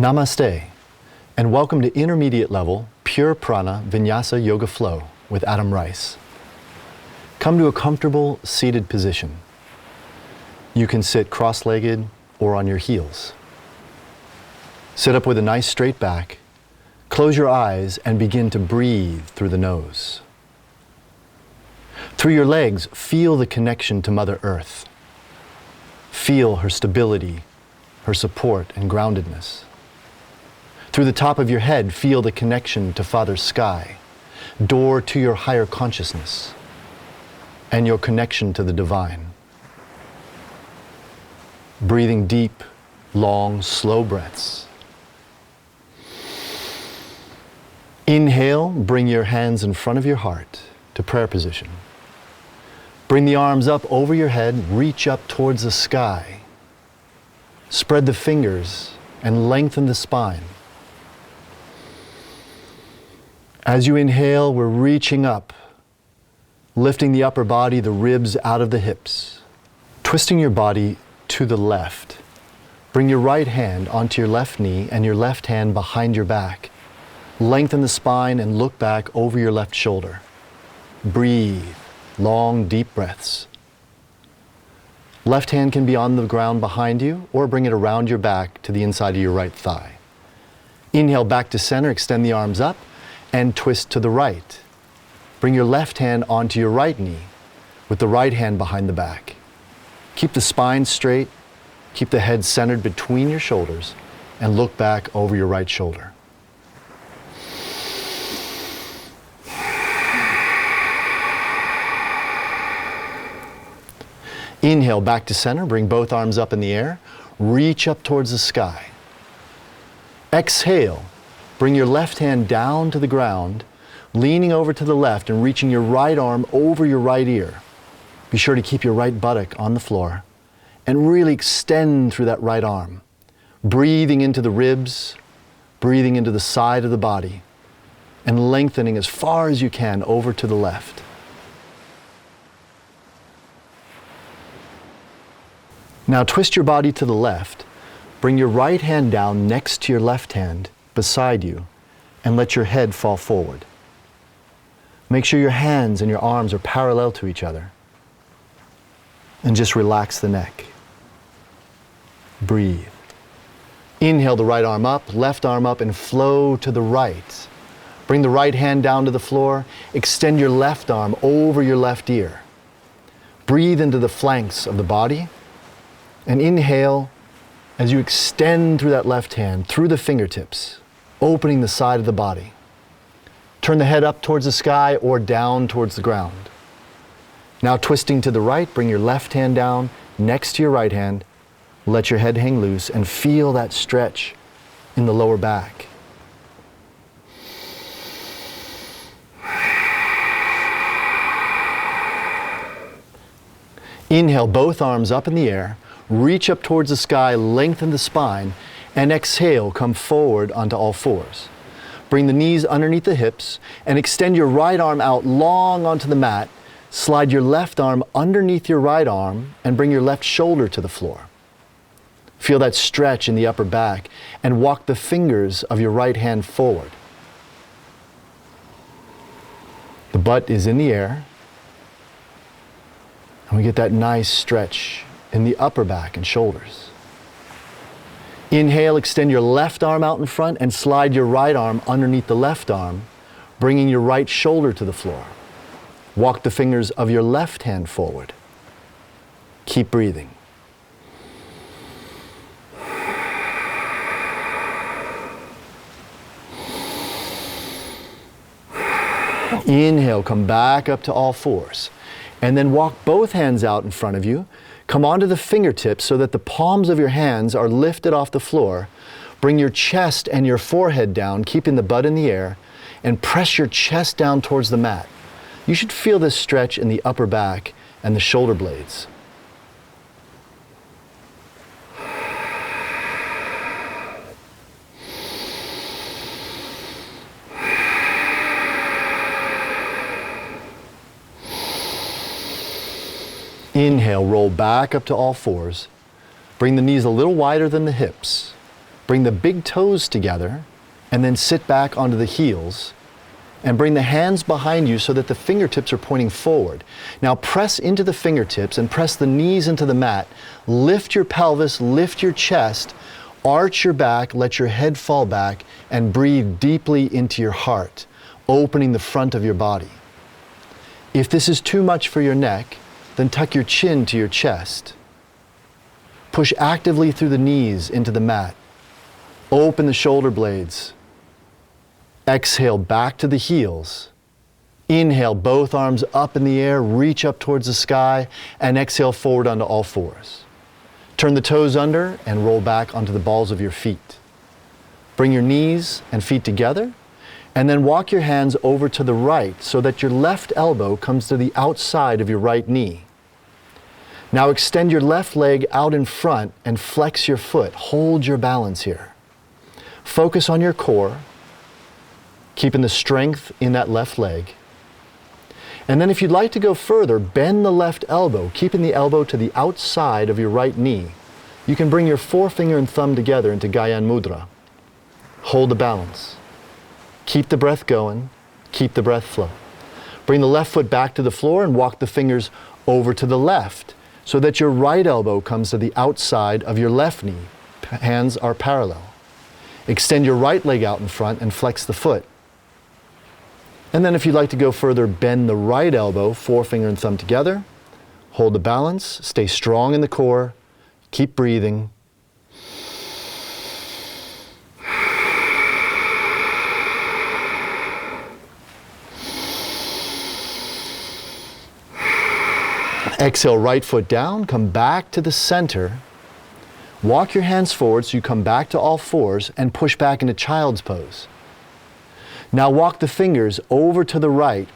Namaste, and welcome to intermediate level PurePrana Vinyasa Yoga Flow with Adam Rice. Come to a comfortable seated position. You can sit cross-legged or on your heels. Sit up with a nice straight back, close your eyes and begin to breathe through the nose. Through your legs, feel the connection to Mother Earth. Feel her stability, her support and groundedness. Through the top of your head, feel the connection to Father Sky, door to your higher consciousness, and your connection to the divine. Breathing deep, long, slow breaths. Inhale, bring your hands in front of your heart to prayer position. Bring the arms up over your head, reach up towards the sky. Spread the fingers and lengthen the spine. As you inhale, we're reaching up, lifting the upper body, the ribs out of the hips. Twisting your body to the left. Bring your right hand onto your left knee and your left hand behind your back. Lengthen the spine and look back over your left shoulder. Breathe, long, deep breaths. Left hand can be on the ground behind you or bring it around your back to the inside of your right thigh. Inhale back to center, extend the arms up and twist to the right. Bring your left hand onto your right knee with the right hand behind the back. Keep the spine straight, keep the head centered between your shoulders and look back over your right shoulder. Inhale back to center, bring both arms up in the air, reach up towards the sky. Exhale, bring your left hand down to the ground, leaning over to the left and reaching your right arm over your right ear. Be sure to keep your right buttock on the floor and really extend through that right arm, breathing into the ribs, breathing into the side of the body, and lengthening as far as you can over to the left. Now twist your body to the left. Bring your right hand down next to your left hand beside you and let your head fall forward. Make sure your hands and your arms are parallel to each other. And just relax the neck. Breathe. Inhale the right arm up, left arm up, and flow to the right. Bring the right hand down to the floor. Extend your left arm over your left ear. Breathe into the flanks of the body. And inhale as you extend through that left hand, through the fingertips, opening the side of the body. Turn the head up towards the sky or down towards the ground. Now twisting to the right, bring your left hand down next to your right hand. Let your head hang loose and feel that stretch in the lower back. Inhale both arms up in the air. Reach up towards the sky, lengthen the spine, and exhale, come forward onto all fours. Bring the knees underneath the hips and extend your right arm out long onto the mat. Slide your left arm underneath your right arm and bring your left shoulder to the floor. Feel that stretch in the upper back and walk the fingers of your right hand forward. The butt is in the air. And we get that nice stretch in the upper back and shoulders. Inhale, extend your left arm out in front and slide your right arm underneath the left arm, bringing your right shoulder to the floor. Walk the fingers of your left hand forward. Keep breathing. Inhale, come back up to all fours. And then walk both hands out in front of you. Come onto the fingertips so that the palms of your hands are lifted off the floor. Bring your chest and your forehead down, keeping the butt in the air, and press your chest down towards the mat. You should feel this stretch in the upper back and the shoulder blades. Inhale, roll back up to all fours. Bring the knees a little wider than the hips. Bring the big toes together and then sit back onto the heels and bring the hands behind you so that the fingertips are pointing forward. Now press into the fingertips and press the knees into the mat. Lift your pelvis, lift your chest, arch your back, let your head fall back, and breathe deeply into your heart, opening the front of your body. If this is too much for your neck, then tuck your chin to your chest. Push actively through the knees into the mat. Open the shoulder blades. Exhale back to the heels. Inhale, both arms up in the air, reach up towards the sky, and exhale forward onto all fours. Turn the toes under and roll back onto the balls of your feet. Bring your knees and feet together, and then walk your hands over to the right so that your left elbow comes to the outside of your right knee. Now extend your left leg out in front and flex your foot. Hold your balance here. Focus on your core, keeping the strength in that left leg. And then if you'd like to go further, bend the left elbow, keeping the elbow to the outside of your right knee. You can bring your forefinger and thumb together into Gyan Mudra. Hold the balance. Keep the breath going. Keep the breath flow. Bring the left foot back to the floor and walk the fingers over to the left so that your right elbow comes to the outside of your left knee. Hands are parallel. Extend your right leg out in front and flex the foot. And then if you'd like to go further, bend the right elbow, forefinger and thumb together. Hold the balance, stay strong in the core, keep breathing. Exhale, right foot down, come back to the center. Walk your hands forward so you come back to all fours and push back into child's pose. Now walk the fingers over to the right.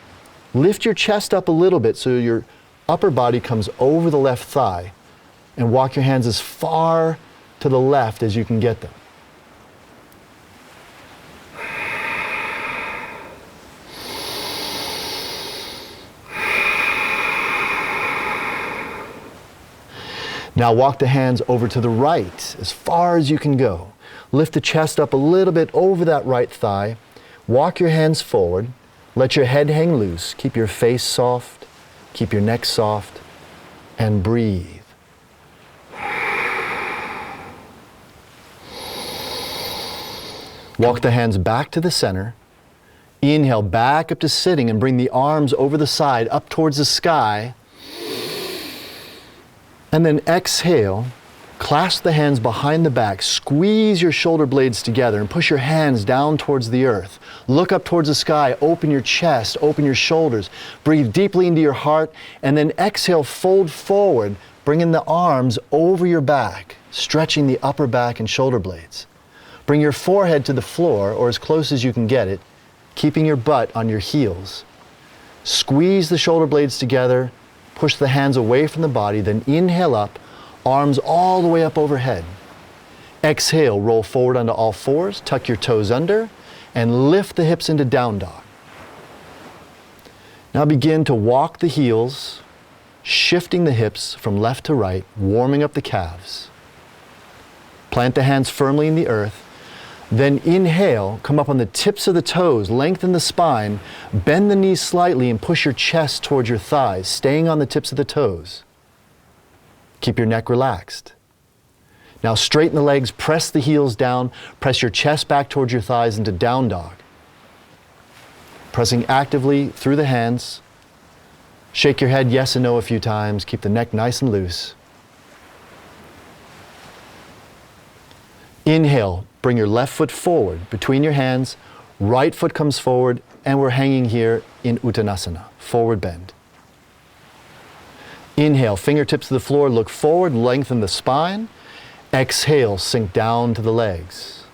Lift your chest up a little bit so your upper body comes over the left thigh, and walk your hands as far to the left as you can get them. Now walk the hands over to the right as far as you can go. Lift the chest up a little bit over that right thigh. Walk your hands forward. Let your head hang loose. Keep your face soft. Keep your neck soft. And breathe. Walk the hands back to the center. Inhale back up to sitting and bring the arms over the side up towards the sky. And then exhale, clasp the hands behind the back, squeeze your shoulder blades together and push your hands down towards the earth. Look up towards the sky, open your chest, open your shoulders, breathe deeply into your heart, and then exhale, fold forward, bringing the arms over your back, stretching the upper back and shoulder blades. Bring your forehead to the floor or as close as you can get it, keeping your butt on your heels. Squeeze the shoulder blades together, push the hands away from the body, then inhale up, arms all the way up overhead. Exhale, roll forward onto all fours, tuck your toes under, and lift the hips into down dog. Now begin to walk the heels, shifting the hips from left to right, warming up the calves. Plant the hands firmly in the earth. Then inhale, come up on the tips of the toes, lengthen the spine, bend the knees slightly and push your chest towards your thighs, staying on the tips of the toes. Keep your neck relaxed. Now straighten the legs, press the heels down, press your chest back towards your thighs into down dog. Pressing actively through the hands. Shake your head yes and no a few times, keep the neck nice and loose. Inhale, bring your left foot forward between your hands, right foot comes forward, and we're hanging here in Uttanasana, forward bend. Inhale, fingertips to the floor, look forward, lengthen the spine. Exhale, sink down to the legs.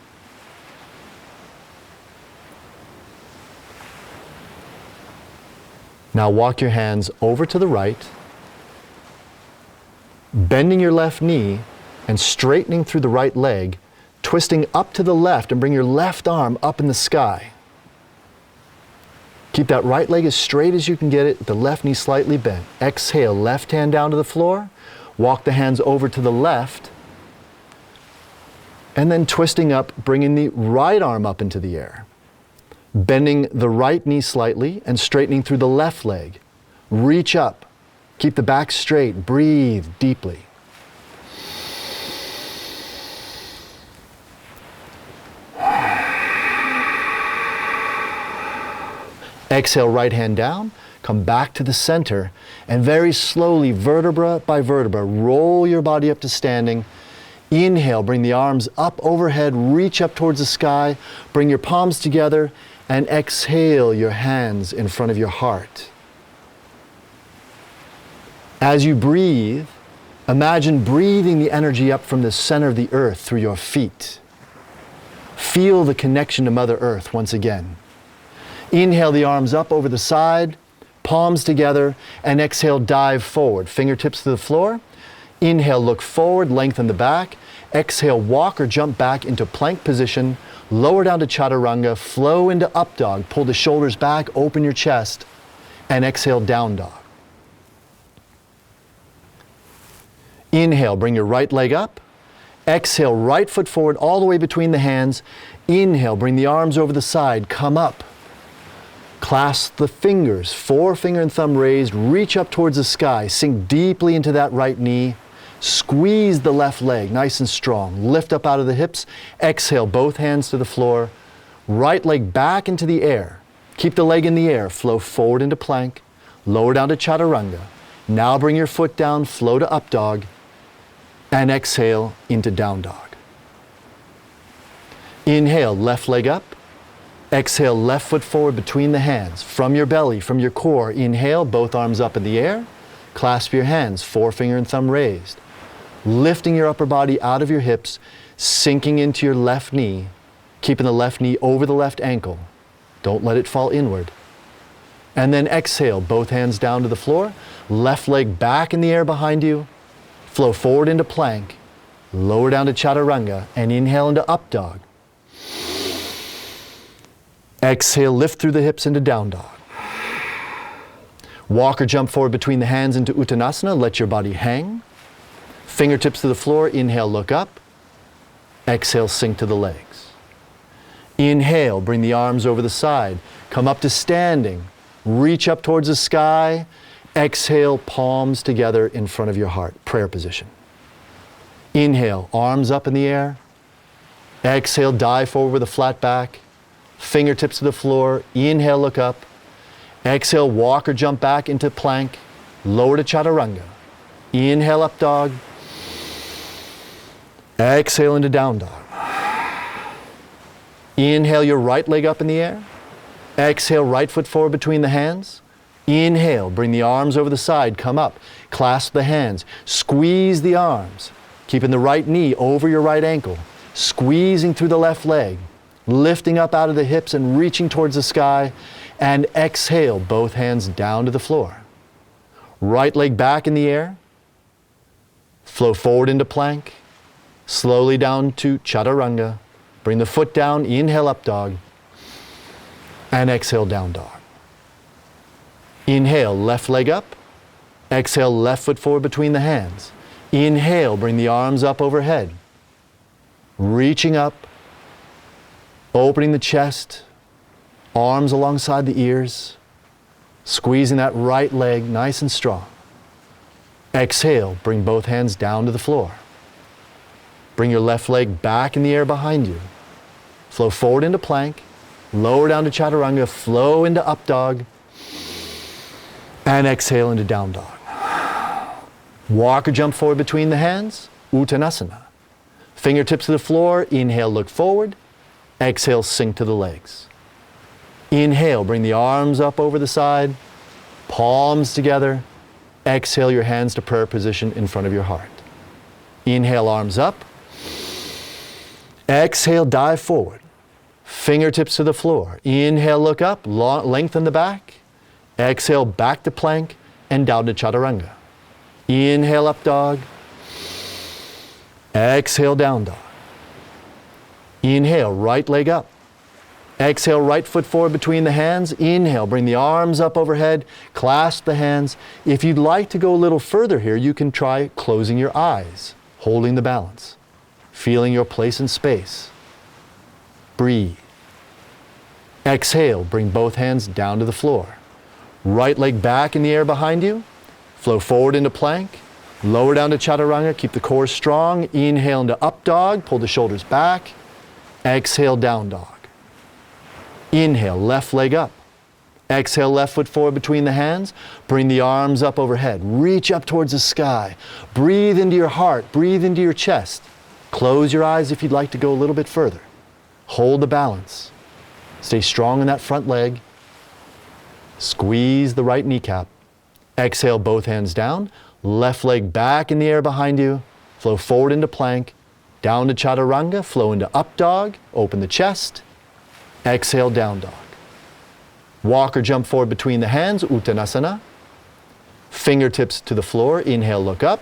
Now walk your hands over to the right, bending your left knee and straightening through the right leg, twisting up to the left and bring your left arm up in the sky. Keep that right leg as straight as you can get it, the left knee slightly bent. Exhale, left hand down to the floor. Walk the hands over to the left. And then twisting up, bringing the right arm up into the air. Bending the right knee slightly and straightening through the left leg. Reach up. Keep the back straight. Breathe deeply. Exhale, right hand down. Come back to the center. And very slowly, vertebra by vertebra, roll your body up to standing. Inhale, bring the arms up overhead, reach up towards the sky, bring your palms together, and exhale your hands in front of your heart. As you breathe, imagine breathing the energy up from the center of the earth through your feet. Feel the connection to Mother Earth once again. Inhale the arms up over the side, palms together, and exhale, dive forward. Fingertips to the floor. Inhale, look forward, lengthen the back. Exhale, walk or jump back into plank position. Lower down to chaturanga, flow into up dog. Pull the shoulders back, open your chest, and exhale, down dog. Inhale, bring your right leg up. Exhale, right foot forward all the way between the hands. Inhale, bring the arms over the side, come up. Clasp the fingers, forefinger and thumb raised, reach up towards the sky, sink deeply into that right knee. Squeeze the left leg, nice and strong. Lift up out of the hips. Exhale, both hands to the floor. Right leg back into the air. Keep the leg in the air. Flow forward into plank. Lower down to chaturanga. Now bring your foot down, flow to up dog. And exhale into down dog. Inhale, left leg up. Exhale, left foot forward between the hands. From your belly, from your core. Inhale, both arms up in the air. Clasp your hands, forefinger and thumb raised. Lifting your upper body out of your hips, sinking into your left knee, keeping the left knee over the left ankle. Don't let it fall inward. And then exhale, both hands down to the floor, left leg back in the air behind you, flow forward into plank, lower down to chaturanga, and inhale into up dog. Exhale, lift through the hips into down dog. Walk or jump forward between the hands into Uttanasana, let your body hang. Fingertips to the floor, inhale, look up. Exhale, sink to the legs. Inhale, bring the arms over the side. Come up to standing. Reach up towards the sky. Exhale, palms together in front of your heart, prayer position. Inhale, arms up in the air. Exhale, dive forward with a flat back. Fingertips to the floor. Inhale, look up. Exhale, walk or jump back into plank. Lower to chaturanga. Inhale, up dog. Exhale into down dog. Inhale your right leg up in the air. Exhale, right foot forward between the hands. Inhale, bring the arms over the side, come up. Clasp the hands. Squeeze the arms. Keeping the right knee over your right ankle. Squeezing through the left leg. Lifting up out of the hips and reaching towards the sky. And exhale, both hands down to the floor. Right leg back in the air. Flow forward into plank. Slowly down to chaturanga. Bring the foot down, inhale up dog. And exhale down dog. Inhale, left leg up. Exhale, left foot forward between the hands. Inhale, bring the arms up overhead. Reaching up. Opening the chest. Arms alongside the ears. Squeezing that right leg nice and strong. Exhale, bring both hands down to the floor. Bring your left leg back in the air behind you. Flow forward into plank. Lower down to chaturanga. Flow into up dog. And exhale into down dog. Walk or jump forward between the hands. Uttanasana. Fingertips to the floor. Inhale, look forward. Exhale, sink to the legs. Inhale, bring the arms up over the side. Palms together. Exhale your hands to prayer position in front of your heart. Inhale, arms up. Exhale, dive forward. Fingertips to the floor. Inhale, look up, lengthen the back. Exhale, back to plank and down to chaturanga. Inhale, up dog. Exhale, down dog. Inhale, right leg up. Exhale, right foot forward between the hands. Inhale, bring the arms up overhead. Clasp the hands. If you'd like to go a little further here, you can try closing your eyes, holding the balance. feeling your place in space. Breathe. Exhale, bring both hands down to the floor. Right leg back in the air behind you. Flow forward into plank. Lower down to chaturanga, keep the core strong. Inhale into up dog, pull the shoulders back. Exhale, down dog. Inhale, left leg up. Exhale, left foot forward between the hands. Bring the arms up overhead. Reach up towards the sky. Breathe into your heart. Breathe into your chest. Close your eyes if you'd like to go a little bit further. Hold the balance. Stay strong in that front leg. Squeeze the right kneecap. Exhale, both hands down. Left leg back in the air behind you. Flow forward into plank. Down to chaturanga. Flow into up dog. Open the chest. Exhale, down dog. Walk or jump forward between the hands, Uttanasana. Fingertips to the floor. Inhale, look up.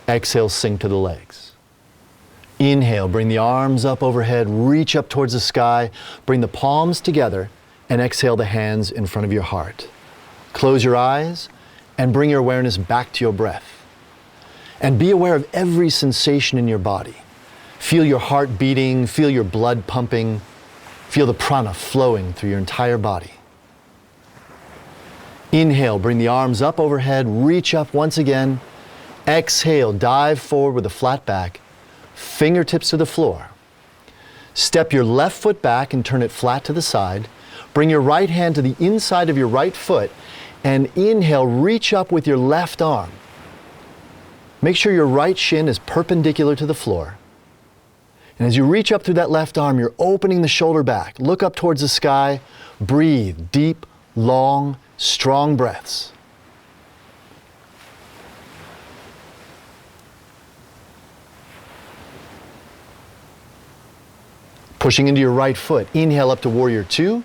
Exhale, sink to the legs. Inhale, bring the arms up overhead, reach up towards the sky, bring the palms together, and exhale the hands in front of your heart. Close your eyes and bring your awareness back to your breath. And be aware of every sensation in your body. Feel your heart beating, feel your blood pumping, feel the prana flowing through your entire body. Inhale, bring the arms up overhead, reach up once again. Exhale, dive forward with a flat back. Fingertips to the floor. Step your left foot back and turn it flat to the side. Bring your right hand to the inside of your right foot and inhale, reach up with your left arm. Make sure your right shin is perpendicular to the floor. And as you reach up through that left arm, you're opening the shoulder back. Look up towards the sky. Breathe deep, long, strong breaths. Pushing into your right foot, inhale up to warrior two,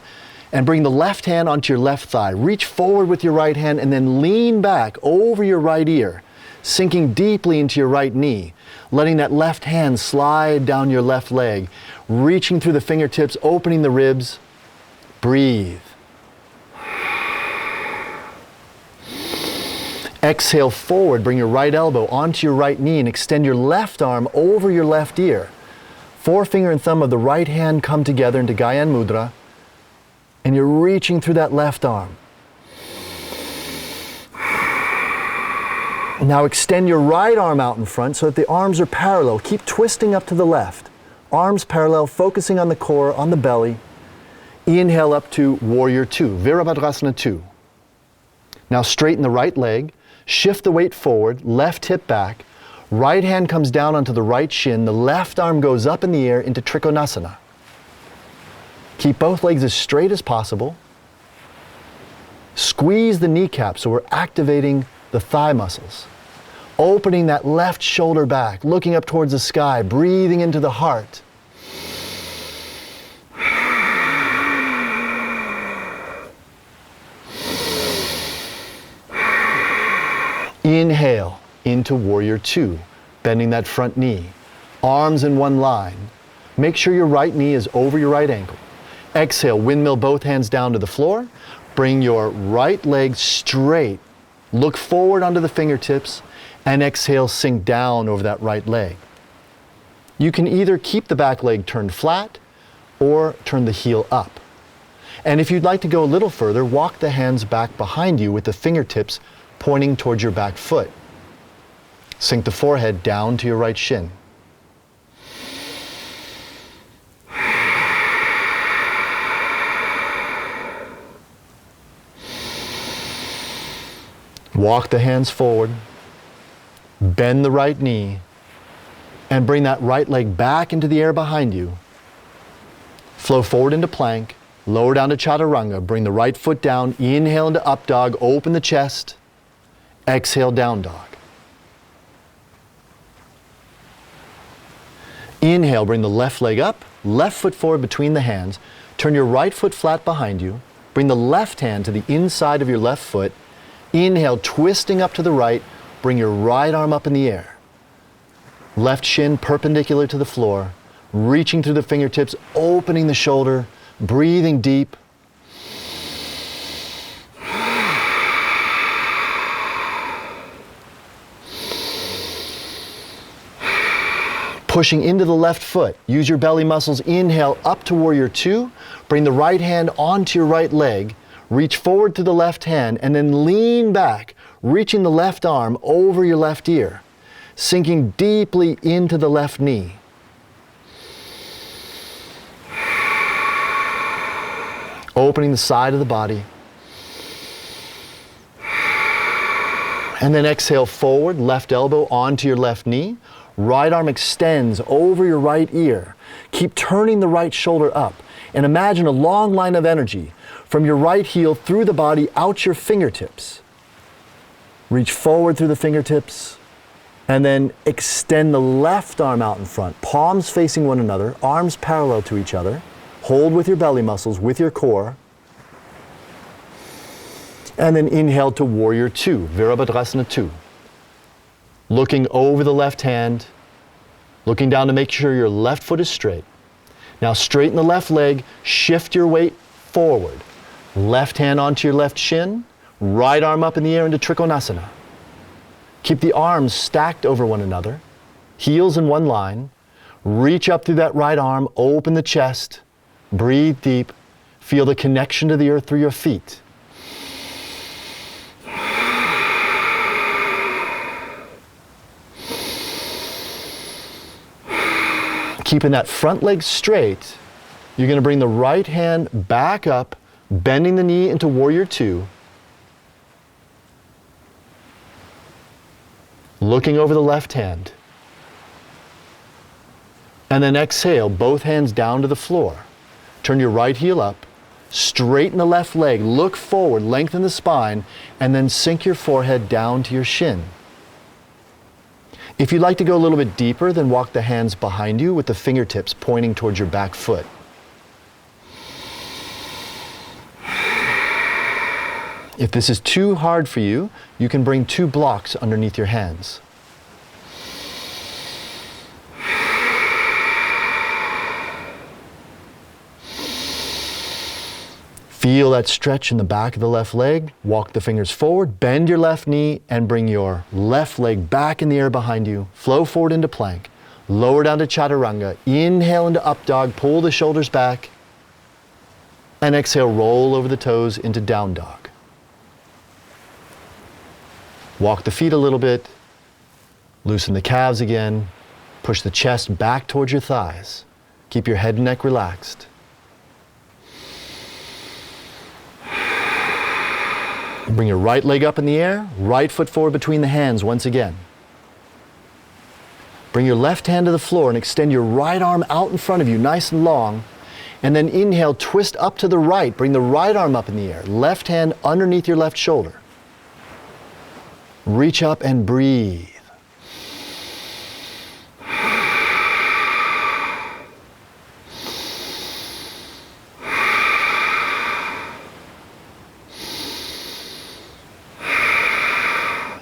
and bring the left hand onto your left thigh. Reach forward with your right hand and then lean back over your right ear, sinking deeply into your right knee, letting that left hand slide down your left leg, reaching through the fingertips, opening the ribs. Breathe. Exhale forward, bring your right elbow onto your right knee and extend your left arm over your left ear. Forefinger and thumb of the right hand come together into Gyan Mudra, and you're reaching through that left arm. Now extend your right arm out in front so that the arms are parallel. Keep twisting up to the left. Arms parallel, focusing on the core, on the belly. Inhale up to warrior two, Virabhadrasana 2. Now straighten the right leg, shift the weight forward, left hip back. Right hand comes down onto the right shin, the left arm goes up in the air into Trikonasana. Keep both legs as straight as possible. Squeeze the kneecap so we're activating the thigh muscles. Opening that left shoulder back, looking up towards the sky, breathing into the heart. Inhale into warrior two, bending that front knee. Arms in one line. Make sure your right knee is over your right ankle. Exhale, windmill both hands down to the floor. Bring your right leg straight. Look forward onto the fingertips and exhale, sink down over that right leg. You can either keep the back leg turned flat or turn the heel up. And if you'd like to go a little further, walk the hands back behind you with the fingertips pointing towards your back foot. Sink the forehead down to your right shin. Walk the hands forward, bend the right knee, and bring that right leg back into the air behind you. Flow forward into plank, lower down to chaturanga, bring the right foot down, inhale into up dog, open the chest, exhale, down dog. Inhale, bring the left leg up, left foot forward between the hands, turn your right foot flat behind you, bring the left hand to the inside of your left foot, inhale, twisting up to the right, bring your right arm up in the air. Left shin perpendicular to the floor, reaching through the fingertips, opening the shoulder, breathing deep. Pushing into the left foot. Use your belly muscles. Inhale up to warrior two. Bring the right hand onto your right leg. Reach forward to the left hand and then lean back, reaching the left arm over your left ear, sinking deeply into the left knee. Opening the side of the body. And then exhale forward, left elbow onto your left knee. Right arm extends over your right ear. Keep turning the right shoulder up. And imagine a long line of energy from your right heel through the body out your fingertips. Reach forward through the fingertips. And then extend the left arm out in front. Palms facing one another, arms parallel to each other. Hold with your belly muscles, with your core. And then inhale to warrior two, Virabhadrasana 2. Looking over the left hand, looking down to make sure your left foot is straight. Now straighten the left leg, shift your weight forward. Left hand onto your left shin, right arm up in the air into Trikonasana. Keep the arms stacked over one another, heels in one line. Reach up through that right arm, open the chest, breathe deep, feel the connection to the earth through your feet. Keeping that front leg straight, you're going to bring the right hand back up, bending the knee into warrior two. Looking over the left hand. And then exhale, both hands down to the floor. Turn your right heel up, straighten the left leg, look forward, lengthen the spine, and then sink your forehead down to your shin. If you'd like to go a little bit deeper, then walk the hands behind you with the fingertips pointing towards your back foot. If this is too hard for you, you can bring 2 blocks underneath your hands. Feel that stretch in the back of the left leg. Walk the fingers forward, bend your left knee, and bring your left leg back in the air behind you. Flow forward into plank. Lower down to chaturanga. Inhale into up dog, pull the shoulders back. And exhale, roll over the toes into down dog. Walk the feet a little bit. Loosen the calves again. Push the chest back towards your thighs. Keep your head and neck relaxed. Bring your right leg up in the air, right foot forward between the hands once again. Bring your left hand to the floor and extend your right arm out in front of you, nice and long. And then inhale, twist up to the right. Bring the right arm up in the air, left hand underneath your left shoulder. Reach up and breathe.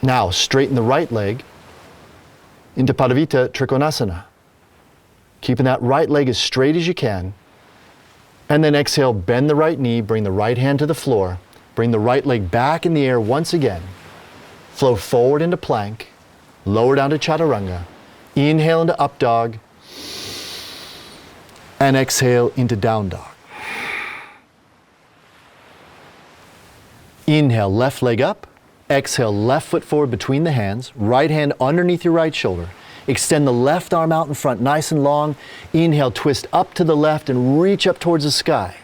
Now, straighten the right leg into Padavita Trikonasana. Keeping that right leg as straight as you can. And then exhale, bend the right knee, bring the right hand to the floor. Bring the right leg back in the air once again. Flow forward into plank. Lower down to chaturanga. Inhale into up dog. And exhale into down dog. Inhale, left leg up. Exhale, left foot forward between the hands, right hand underneath your right shoulder. Extend the left arm out in front, nice and long. Inhale, twist up to the left and reach up towards the sky.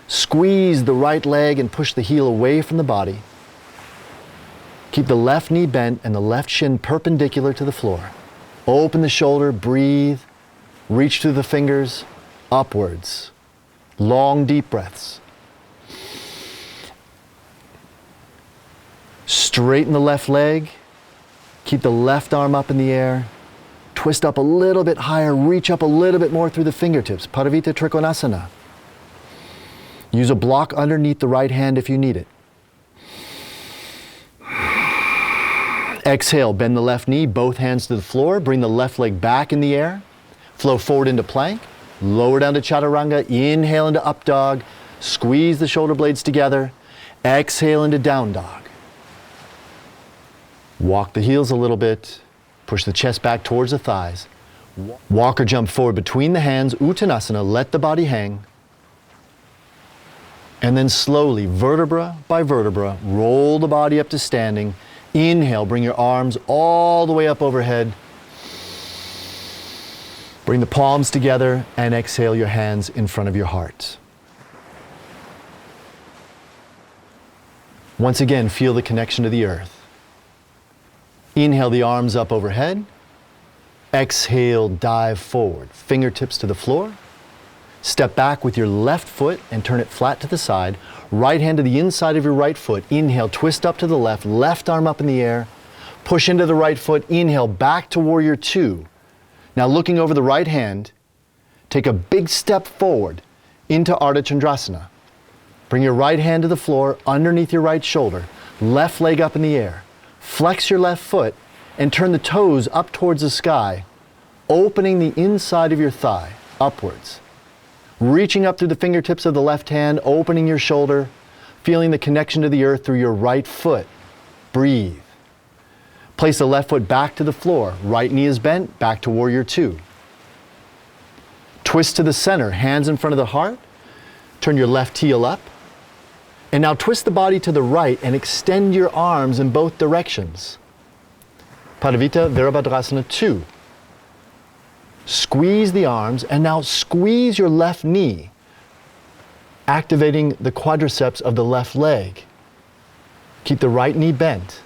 Squeeze the right leg and push the heel away from the body. Keep the left knee bent and the left shin perpendicular to the floor. Open the shoulder, breathe. Reach through the fingers, upwards. Long, deep breaths. Straighten the left leg. Keep the left arm up in the air. Twist up a little bit higher. Reach up a little bit more through the fingertips. Padavita Trikonasana. Use a block underneath the right hand if you need it. Exhale, bend the left knee, both hands to the floor. Bring the left leg back in the air. Flow forward into plank. Lower down to chaturanga. Inhale into up dog. Squeeze the shoulder blades together. Exhale into down dog. Walk the heels a little bit. Push the chest back towards the thighs. Walk or jump forward between the hands, Uttanasana, let the body hang. And then slowly, vertebra by vertebra, roll the body up to standing. Inhale, bring your arms all the way up overhead. Bring the palms together and exhale your hands in front of your heart. Once again, feel the connection to the earth. Inhale the arms up overhead. Exhale, dive forward, fingertips to the floor. Step back with your left foot and turn it flat to the side. Right hand to the inside of your right foot. Inhale, twist up to the left, left arm up in the air. Push into the right foot. Inhale, back to warrior two. Now looking over the right hand, take a big step forward into Ardha Chandrasana. Bring your right hand to the floor underneath your right shoulder. Left leg up in the air. Flex your left foot and turn the toes up towards the sky, opening the inside of your thigh upwards. Reaching up through the fingertips of the left hand, opening your shoulder, feeling the connection to the earth through your right foot. Breathe. Place the left foot back to the floor. Right knee is bent, back to warrior two. Twist to the center, hands in front of the heart. Turn your left heel up. And now twist the body to the right and extend your arms in both directions. Padavita Virabhadrasana 2. Squeeze the arms and now squeeze your left knee, activating the quadriceps of the left leg. Keep the right knee bent.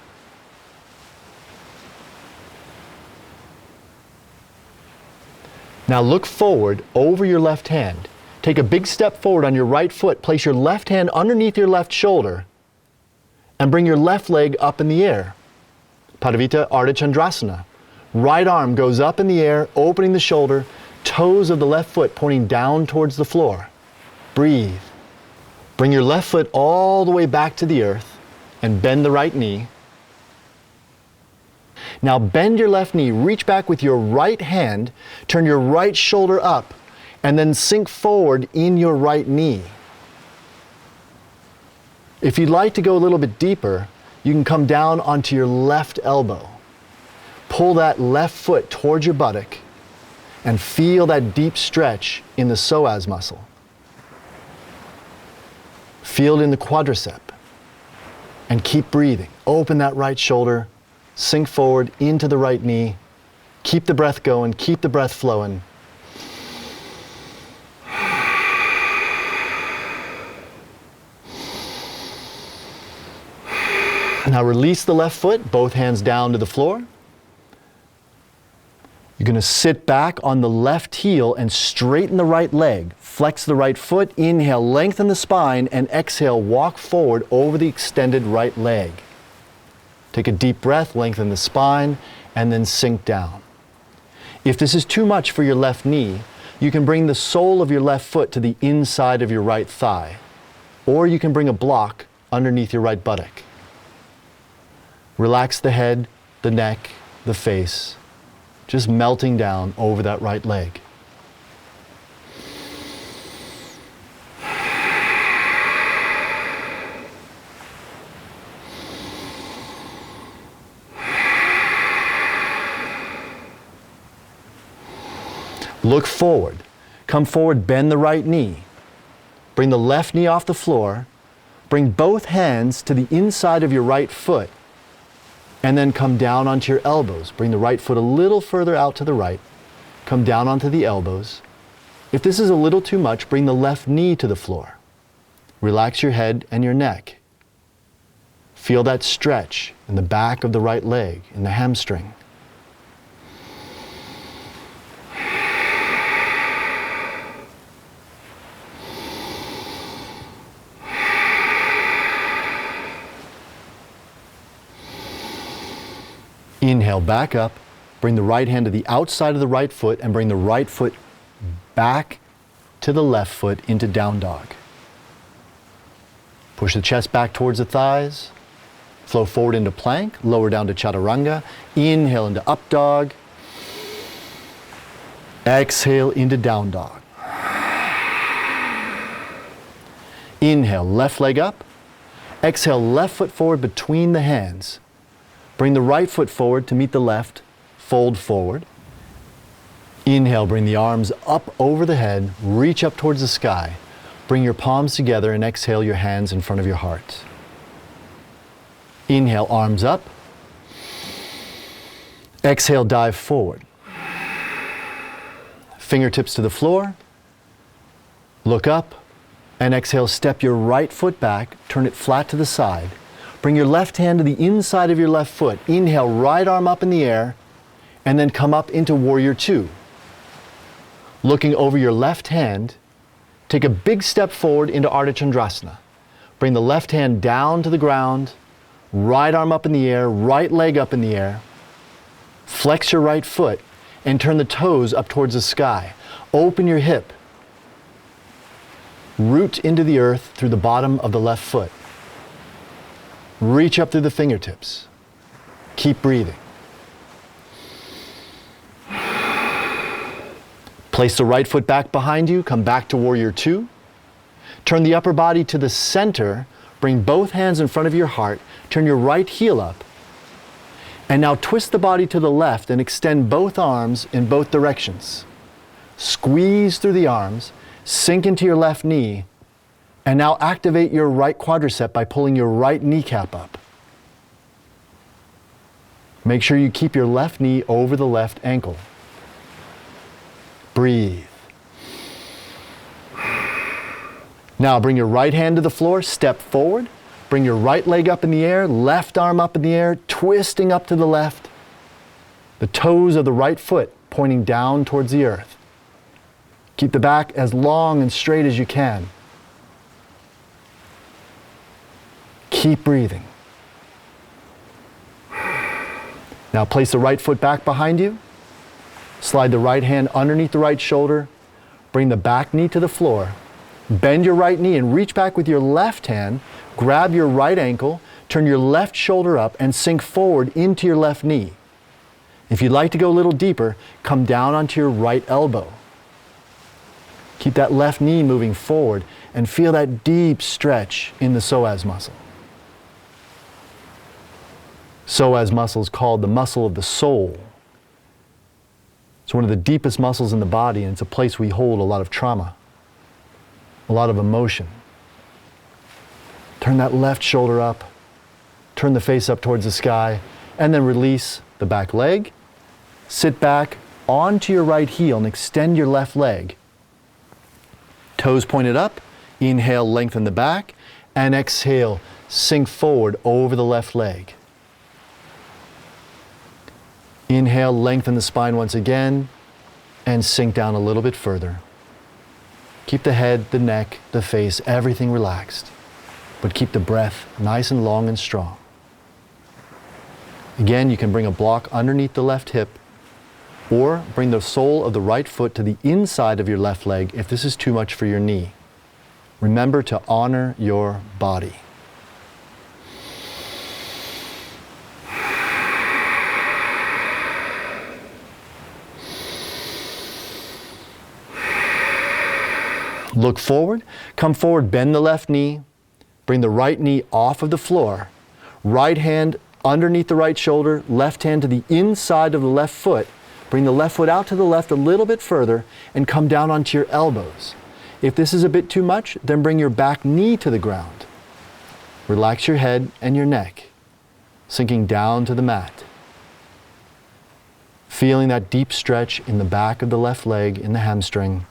Now look forward over your left hand. Take a big step forward on your right foot. Place your left hand underneath your left shoulder and bring your left leg up in the air. Padavita Ardha Chandrasana. Right arm goes up in the air, opening the shoulder, toes of the left foot pointing down towards the floor. Breathe. Bring your left foot all the way back to the earth and bend the right knee. Now bend your left knee, reach back with your right hand, turn your right shoulder up, and then sink forward in your right knee. If you'd like to go a little bit deeper, you can come down onto your left elbow. Pull that left foot towards your buttock and feel that deep stretch in the psoas muscle. Feel it in the quadricep and keep breathing. Open that right shoulder, sink forward into the right knee. Keep the breath going, keep the breath flowing. Now release the left foot, both hands down to the floor. You're going to sit back on the left heel and straighten the right leg. Flex the right foot, inhale, lengthen the spine, and exhale, walk forward over the extended right leg. Take a deep breath, lengthen the spine, and then sink down. If this is too much for your left knee, you can bring the sole of your left foot to the inside of your right thigh, or you can bring a block underneath your right buttock. Relax the head, the neck, the face, just melting down over that right leg. Look forward. Come forward, bend the right knee. Bring the left knee off the floor. Bring both hands to the inside of your right foot. And then come down onto your elbows. Bring the right foot a little further out to the right. Come down onto the elbows. If this is a little too much, bring the left knee to the floor. Relax your head and your neck. Feel that stretch in the back of the right leg, in the hamstring. Inhale, back up. Bring the right hand to the outside of the right foot and bring the right foot back to the left foot into down dog. Push the chest back towards the thighs. Flow forward into plank, lower down to chaturanga. Inhale into up dog. Exhale into down dog. Inhale, left leg up. Exhale, left foot forward between the hands. Bring the right foot forward to meet the left, fold forward. Inhale, bring the arms up over the head, reach up towards the sky. Bring your palms together and exhale your hands in front of your heart. Inhale, arms up. Exhale, dive forward. Fingertips to the floor. Look up. And exhale, step your right foot back, turn it flat to the side. Bring your left hand to the inside of your left foot. Inhale, right arm up in the air, and then come up into Warrior Two. Looking over your left hand, take a big step forward into Ardha Chandrasana. Bring the left hand down to the ground, right arm up in the air, right leg up in the air. Flex your right foot and turn the toes up towards the sky. Open your hip. Root into the earth through the bottom of the left foot. Reach up through the fingertips. Keep breathing. Place the right foot back behind you, come back to Warrior Two. Turn the upper body to the center, bring both hands in front of your heart, turn your right heel up. And now twist the body to the left and extend both arms in both directions. Squeeze through the arms, sink into your left knee, and now activate your right quadricep by pulling your right kneecap up. Make sure you keep your left knee over the left ankle. Breathe. Now bring your right hand to the floor, step forward, bring your right leg up in the air, left arm up in the air, twisting up to the left. The toes of the right foot pointing down towards the earth. Keep the back as long and straight as you can. Keep breathing. Now place the right foot back behind you. Slide the right hand underneath the right shoulder. Bring the back knee to the floor. Bend your right knee and reach back with your left hand. Grab your right ankle. Turn your left shoulder up and sink forward into your left knee. If you'd like to go a little deeper, come down onto your right elbow. Keep that left knee moving forward and feel that deep stretch in the psoas muscle. Psoas muscle is called the muscle of the soul. It's one of the deepest muscles in the body, and it's a place we hold a lot of trauma, a lot of emotion. Turn that left shoulder up, turn the face up towards the sky, and then release the back leg. Sit back onto your right heel and extend your left leg. Toes pointed up, inhale, lengthen the back, and exhale, sink forward over the left leg. Inhale, lengthen the spine once again, and sink down a little bit further. Keep the head, the neck, the face, everything relaxed, but keep the breath nice and long and strong. Again, you can bring a block underneath the left hip, or bring the sole of the right foot to the inside of your left leg if this is too much for your knee. Remember to honor your body. Look forward, come forward, bend the left knee, bring the right knee off of the floor, right hand underneath the right shoulder, left hand to the inside of the left foot, bring the left foot out to the left a little bit further and come down onto your elbows. If this is a bit too much, then bring your back knee to the ground. Relax your head and your neck, sinking down to the mat. Feeling that deep stretch in the back of the left leg, in the hamstring.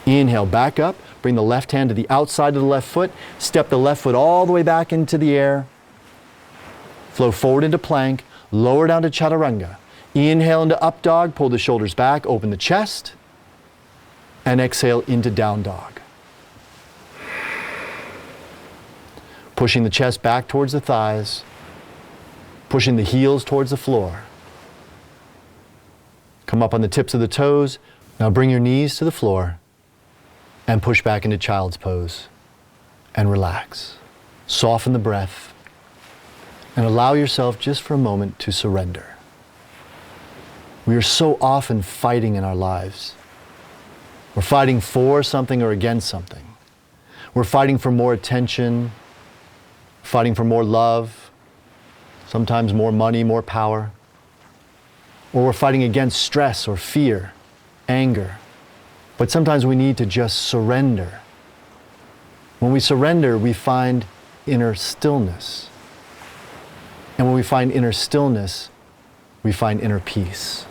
Inhale, back up, bring the left hand to the outside of the left foot, step the left foot all the way back into the air, flow forward into plank, lower down to chaturanga. Inhale into up dog, pull the shoulders back, open the chest, and exhale into down dog. Pushing the chest back towards the thighs, pushing the heels towards the floor. Come up on the tips of the toes. Now bring your knees to the floor and push back into child's pose and relax. Soften the breath and allow yourself just for a moment to surrender. We are so often fighting in our lives. We're fighting for something or against something. We're fighting for more attention, fighting for more love, sometimes more money, more power. Or we're fighting against stress or fear, anger. But sometimes we need to just surrender. When we surrender, we find inner stillness. And when we find inner stillness, we find inner peace.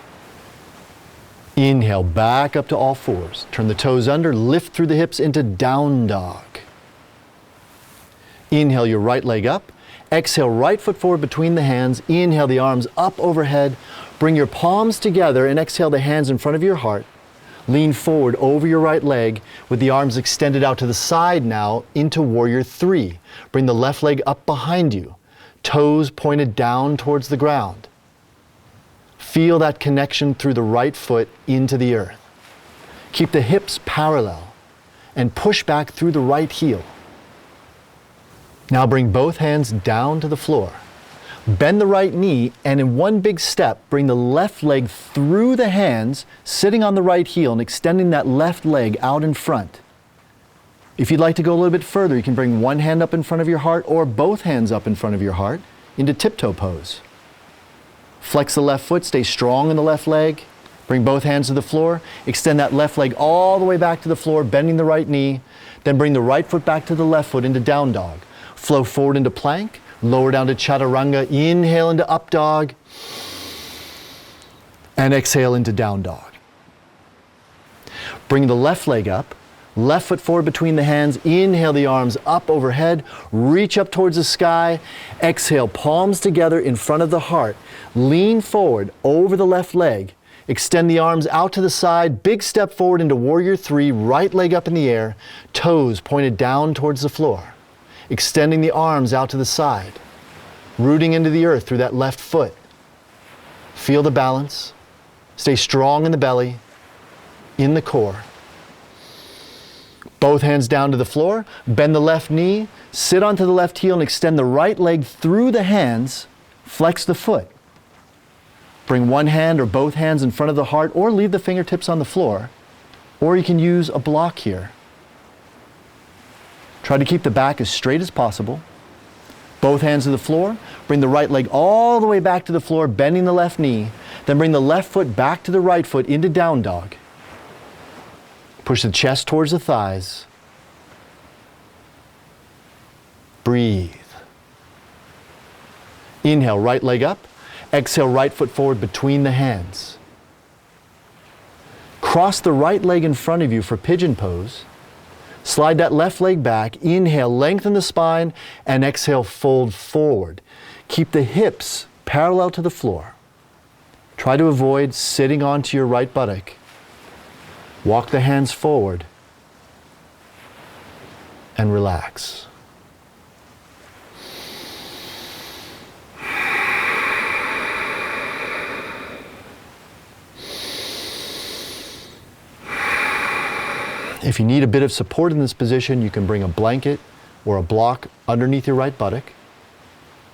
Inhale, back up to all fours. Turn the toes under, lift through the hips into down dog. Inhale your right leg up. Exhale, right foot forward between the hands. Inhale the arms up overhead. Bring your palms together and exhale the hands in front of your heart. Lean forward over your right leg with the arms extended out to the side now into Warrior 3. Bring the left leg up behind you. Toes pointed down towards the ground. Feel that connection through the right foot into the earth. Keep the hips parallel and push back through the right heel. Now bring both hands down to the floor. Bend the right knee and in one big step, bring the left leg through the hands, sitting on the right heel and extending that left leg out in front. If you'd like to go a little bit further, you can bring one hand up in front of your heart or both hands up in front of your heart into tiptoe pose. Flex the left foot, stay strong in the left leg. Bring both hands to the floor. Extend that left leg all the way back to the floor, bending the right knee. Then bring the right foot back to the left foot into down dog. Flow forward into plank. Lower down to chaturanga, inhale into up dog, and exhale into down dog. Bring the left leg up, left foot forward between the hands, inhale the arms up overhead, reach up towards the sky, exhale palms together in front of the heart, lean forward over the left leg, extend the arms out to the side, big step forward into Warrior 3, right leg up in the air, toes pointed down towards the floor. Extending the arms out to the side, rooting into the earth through that left foot. Feel the balance. Stay strong in the belly, in the core. Both hands down to the floor. Bend the left knee. Sit onto the left heel and extend the right leg through the hands. Flex the foot. Bring one hand or both hands in front of the heart or leave the fingertips on the floor. Or you can use a block here. Try to keep the back as straight as possible. Both hands to the floor. Bring the right leg all the way back to the floor, bending the left knee. Then bring the left foot back to the right foot into down dog. Push the chest towards the thighs. Breathe. Inhale, right leg up. Exhale, right foot forward between the hands. Cross the right leg in front of you for pigeon pose. Slide that left leg back, inhale, lengthen the spine, and exhale, fold forward. Keep the hips parallel to the floor. Try to avoid sitting onto your right buttock. Walk the hands forward and relax. If you need a bit of support in this position, you can bring a blanket or a block underneath your right buttock.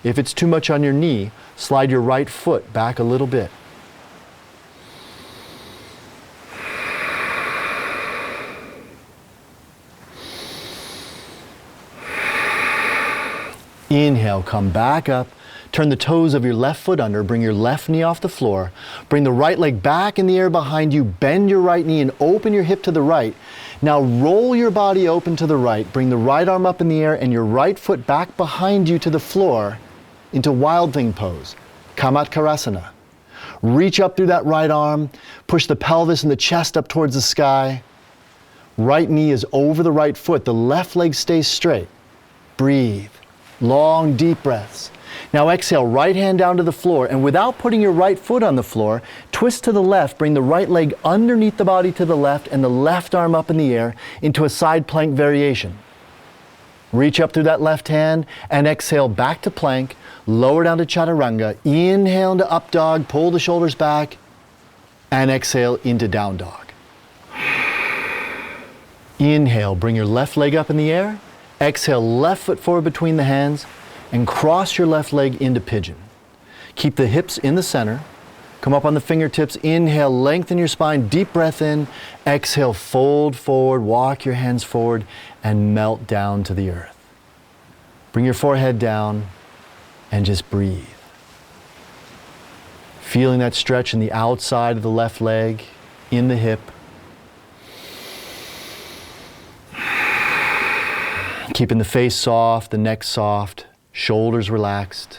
If it's too much on your knee, slide your right foot back a little bit. Inhale, come back up. Turn the toes of your left foot under, bring your left knee off the floor. Bring the right leg back in the air behind you, bend your right knee and open your hip to the right. Now roll your body open to the right, bring the right arm up in the air and your right foot back behind you to the floor into Wild Thing pose, Kamatkarasana. Reach up through that right arm, push the pelvis and the chest up towards the sky. Right knee is over the right foot, the left leg stays straight. Breathe, long deep breaths. Now exhale, right hand down to the floor, and without putting your right foot on the floor, twist to the left, bring the right leg underneath the body to the left and the left arm up in the air into a side plank variation. Reach up through that left hand and exhale back to plank, lower down to chaturanga, inhale into up dog, pull the shoulders back, and exhale into down dog. Inhale, bring your left leg up in the air, exhale, left foot forward between the hands, and cross your left leg into pigeon. Keep the hips in the center, Come up on the fingertips. Inhale, lengthen your spine. Deep breath in. Exhale, fold forward. Walk your hands forward and melt down to the earth. Bring your forehead down and just breathe. Feeling that stretch in the outside of the left leg, in the hip. Keeping the face soft, the neck soft, shoulders relaxed.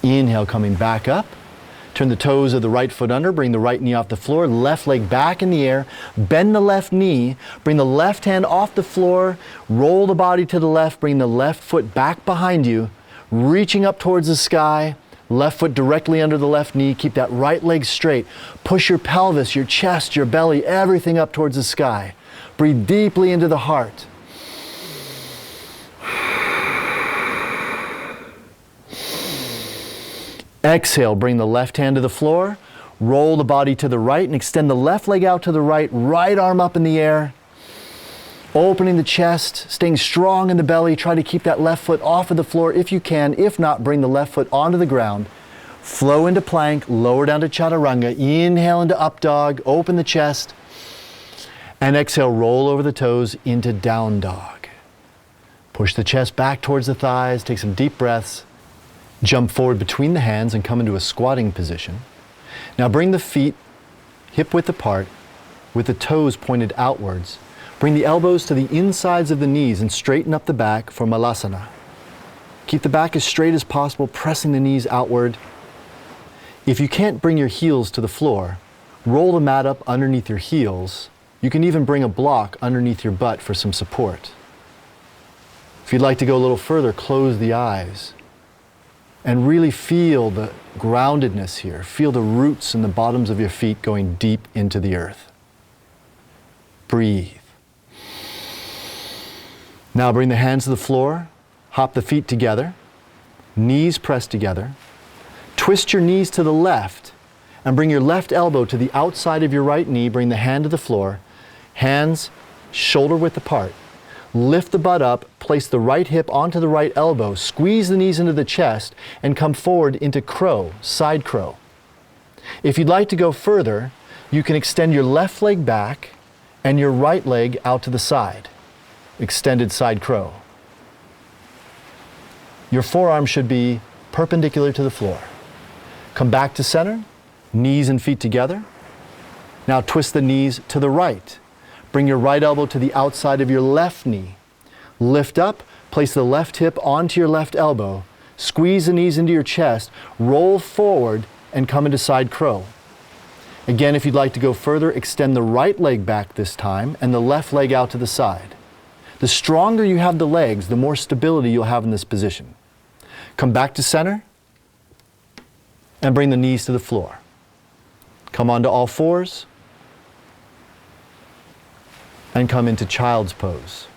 Inhale, coming back up. Turn the toes of the right foot under, bring the right knee off the floor, left leg back in the air, bend the left knee, bring the left hand off the floor, roll the body to the left, bring the left foot back behind you, reaching up towards the sky, left foot directly under the left knee, keep that right leg straight, push your pelvis, your chest, your belly, everything up towards the sky. Breathe deeply into the heart. Exhale, bring the left hand to the floor, roll the body to the right and extend the left leg out to the right, right arm up in the air, opening the chest, staying strong in the belly. Try to keep that left foot off of the floor if you can. If not, bring the left foot onto the ground. Flow into plank, lower down to chaturanga. Inhale into up dog, open the chest, and exhale, roll over the toes into down dog. Push the chest back towards the thighs, take some deep breaths. Jump forward between the hands and come into a squatting position. Now bring the feet hip width apart with the toes pointed outwards. Bring the elbows to the insides of the knees and straighten up the back for malasana. Keep the back as straight as possible, pressing the knees outward. If you can't bring your heels to the floor, roll the mat up underneath your heels. You can even bring a block underneath your butt for some support. If you'd like to go a little further, close the eyes. And really feel the groundedness here. Feel the roots in the bottoms of your feet going deep into the earth. Breathe. Now bring the hands to the floor. Hop the feet together. Knees pressed together. Twist your knees to the left and bring your left elbow to the outside of your right knee. Bring the hand to the floor. Hands shoulder width apart. Lift the butt up, place the right hip onto the right elbow, squeeze the knees into the chest, and come forward into crow, side crow. If you'd like to go further, you can extend your left leg back and your right leg out to the side. Extended side crow. Your forearm should be perpendicular to the floor. Come back to center, knees and feet together. Now twist the knees to the right. Bring your right elbow to the outside of your left knee. Lift up, place the left hip onto your left elbow, squeeze the knees into your chest, roll forward, and come into side crow. Again, if you'd like to go further, extend the right leg back this time and the left leg out to the side. The stronger you have the legs, the more stability you'll have in this position. Come back to center and bring the knees to the floor. Come onto all fours and come into child's pose.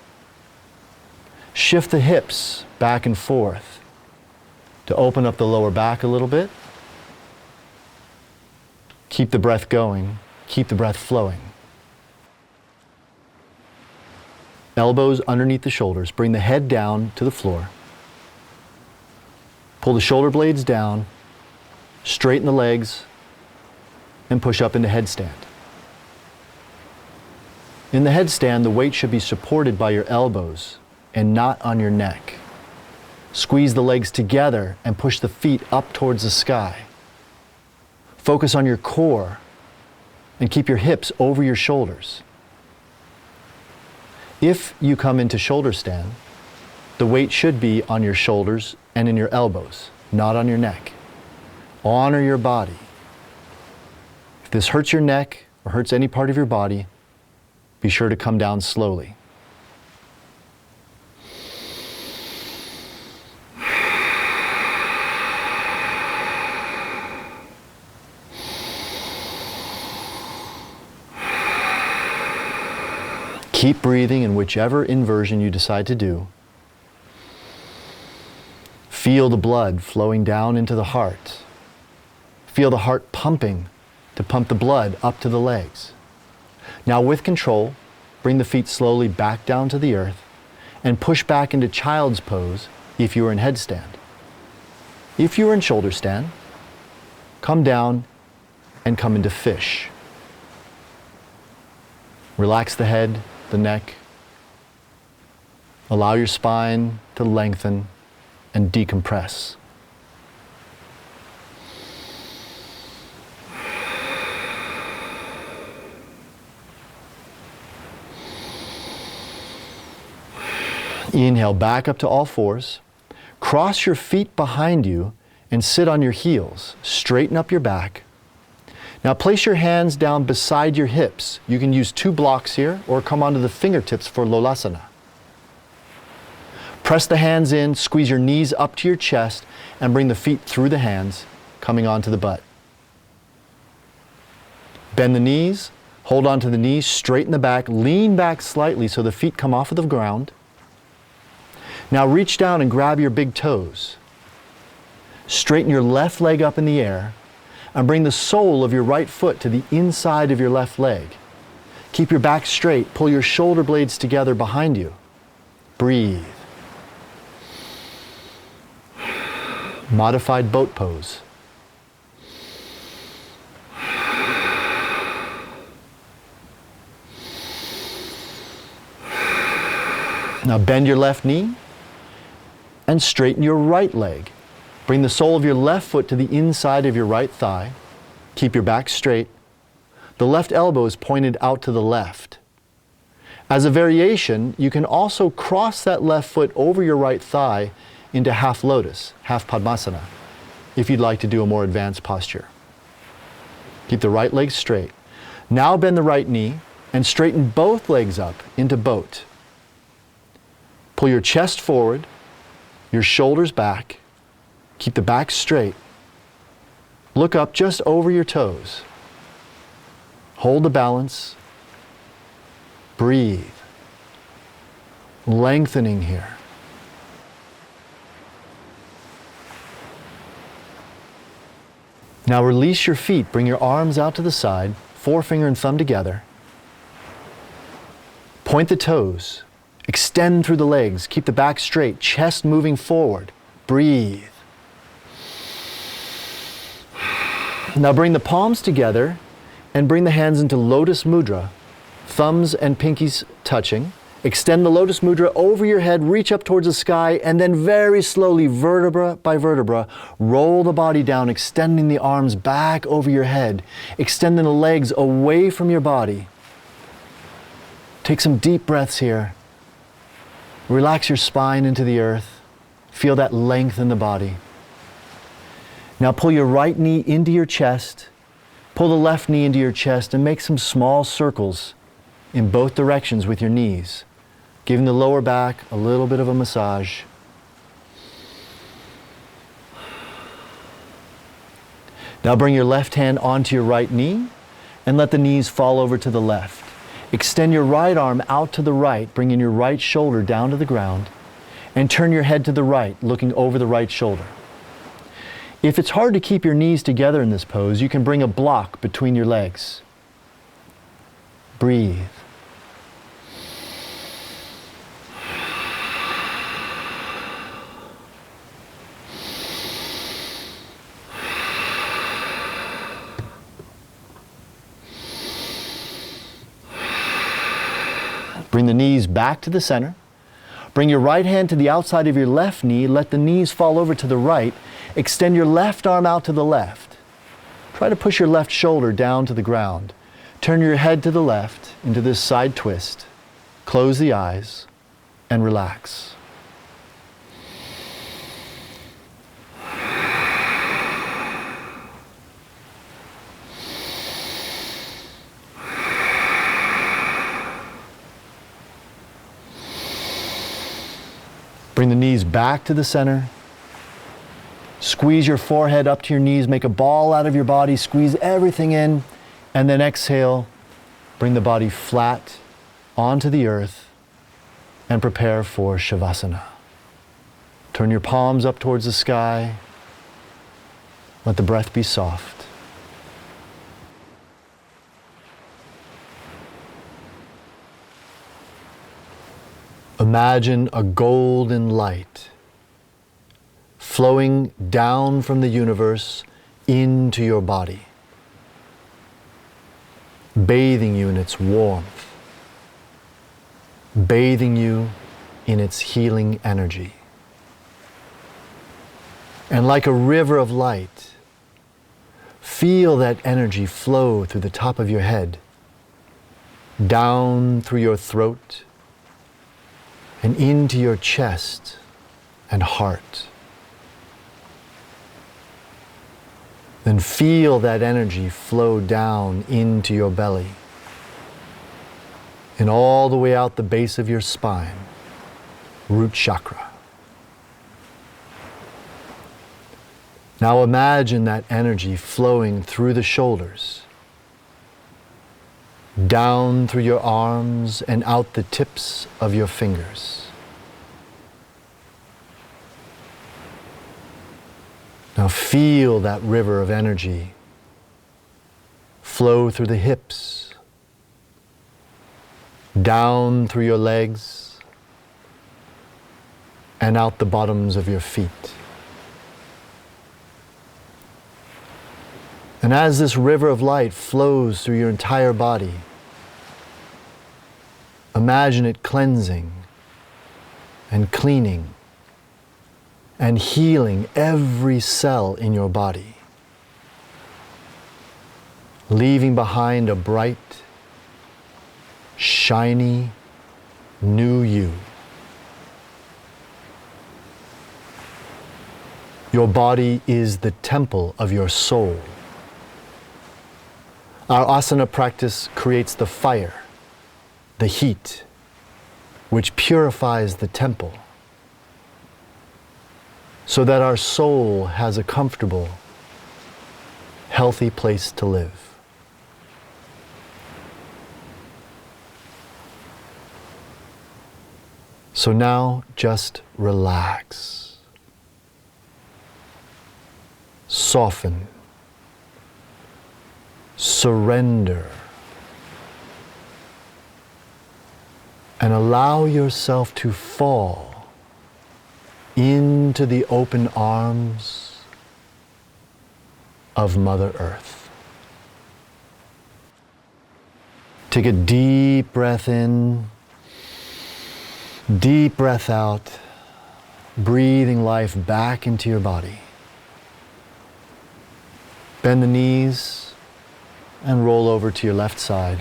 Shift the hips back and forth to open up the lower back a little bit. Keep the breath going, keep the breath flowing. Elbows underneath the shoulders, bring the head down to the floor. Pull the shoulder blades down, straighten the legs, and push up into headstand. In the headstand, the weight should be supported by your elbows and not on your neck. Squeeze the legs together and push the feet up towards the sky. Focus on your core and keep your hips over your shoulders. If you come into shoulder stand, the weight should be on your shoulders and in your elbows, not on your neck. Honor your body. If this hurts your neck or hurts any part of your body, be sure to come down slowly. Keep breathing in whichever inversion you decide to do. Feel the blood flowing down into the heart. Feel the heart pumping to pump the blood up to the legs. Now with control, bring the feet slowly back down to the earth and push back into child's pose if you are in headstand. If you are in shoulder stand, come down and come into fish. Relax the head, the neck. Allow your spine to lengthen and decompress. Inhale back up to all fours. Cross your feet behind you and sit on your heels. Straighten up your back. Now place your hands down beside your hips. You can use 2 blocks here or come onto the fingertips for Lolasana. Press the hands in, squeeze your knees up to your chest, and bring the feet through the hands, coming onto the butt. Bend the knees, hold onto the knees, straighten the back, lean back slightly so the feet come off of the ground. Now reach down and grab your big toes. Straighten your left leg up in the air and bring the sole of your right foot to the inside of your left leg. Keep your back straight, pull your shoulder blades together behind you. Breathe. Modified boat pose. Now bend your left knee and straighten your right leg. Bring the sole of your left foot to the inside of your right thigh. Keep your back straight. The left elbow is pointed out to the left. As a variation, you can also cross that left foot over your right thigh into half lotus, half Padmasana, if you'd like to do a more advanced posture. Keep the right leg straight. Now bend the right knee and straighten both legs up into boat. Pull your chest forward, your shoulders back. Keep the back straight. Look up just over your toes. Hold the balance. Breathe. Lengthening here. Now release your feet. Bring your arms out to the side, forefinger and thumb together. Point the toes. Extend through the legs. Keep the back straight. Chest moving forward. Breathe. Now bring the palms together and bring the hands into Lotus Mudra. Thumbs and pinkies touching. Extend the Lotus Mudra over your head, reach up towards the sky, and then very slowly, vertebra by vertebra, roll the body down, extending the arms back over your head, extending the legs away from your body. Take some deep breaths here. Relax your spine into the earth. Feel that length in the body. Now pull your right knee into your chest, pull the left knee into your chest, and make some small circles in both directions with your knees, giving the lower back a little bit of a massage. Now bring your left hand onto your right knee and let the knees fall over to the left. Extend your right arm out to the right, bringing your right shoulder down to the ground, and turn your head to the right, looking over the right shoulder. If it's hard to keep your knees together in this pose, you can bring a block between your legs. Breathe. Bring the knees back to the center. Bring your right hand to the outside of your left knee. Let the knees fall over to the right. Extend your left arm out to the left. Try to push your left shoulder down to the ground. Turn your head to the left into this side twist. Close the eyes and relax. Bring the knees back to the center. Squeeze your forehead up to your knees. Make a ball out of your body. Squeeze everything in. And then exhale. Bring the body flat onto the earth and prepare for Savasana. Turn your palms up towards the sky. Let the breath be soft. Imagine a golden light flowing down from the universe into your body, bathing you in its warmth, bathing you in its healing energy. And like a river of light, feel that energy flow through the top of your head, down through your throat, and into your chest and heart. Then feel that energy flow down into your belly and all the way out the base of your spine, root chakra. Now imagine that energy flowing through the shoulders, down through your arms and out the tips of your fingers. Now feel that river of energy flow through the hips, down through your legs, and out the bottoms of your feet. And as this river of light flows through your entire body, imagine it cleansing and cleaning and healing every cell in your body, leaving behind a bright, shiny, new you. Your body is the temple of your soul. Our asana practice creates the fire, the heat, which purifies the temple, so that our soul has a comfortable, healthy place to live. So now just relax, soften, surrender, and allow yourself to fall into the open arms of Mother Earth. Take a deep breath in, deep breath out, breathing life back into your body. Bend the knees and roll over to your left side,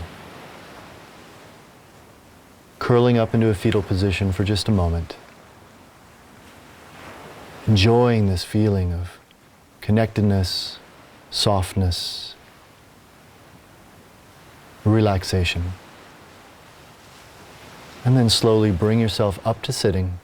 curling up into a fetal position for just a moment, enjoying this feeling of connectedness, softness, relaxation. And then slowly bring yourself up to sitting.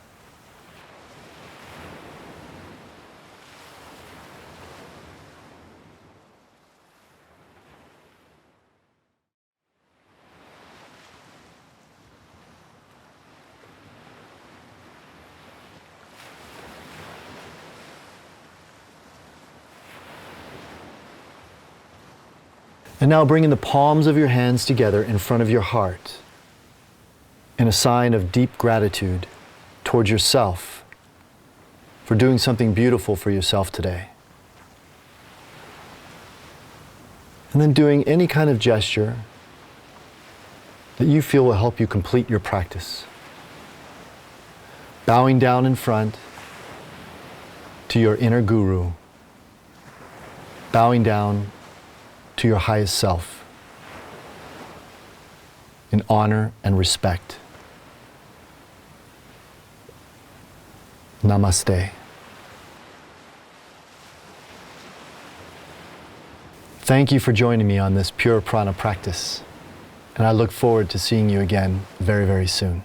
And now bringing the palms of your hands together in front of your heart in a sign of deep gratitude towards yourself for doing something beautiful for yourself today. And then doing any kind of gesture that you feel will help you complete your practice. Bowing down in front to your inner guru. Bowing down to your highest self in honor and respect. Namaste. Thank you for joining me on this Pure Prana practice, and I look forward to seeing you again very, very soon.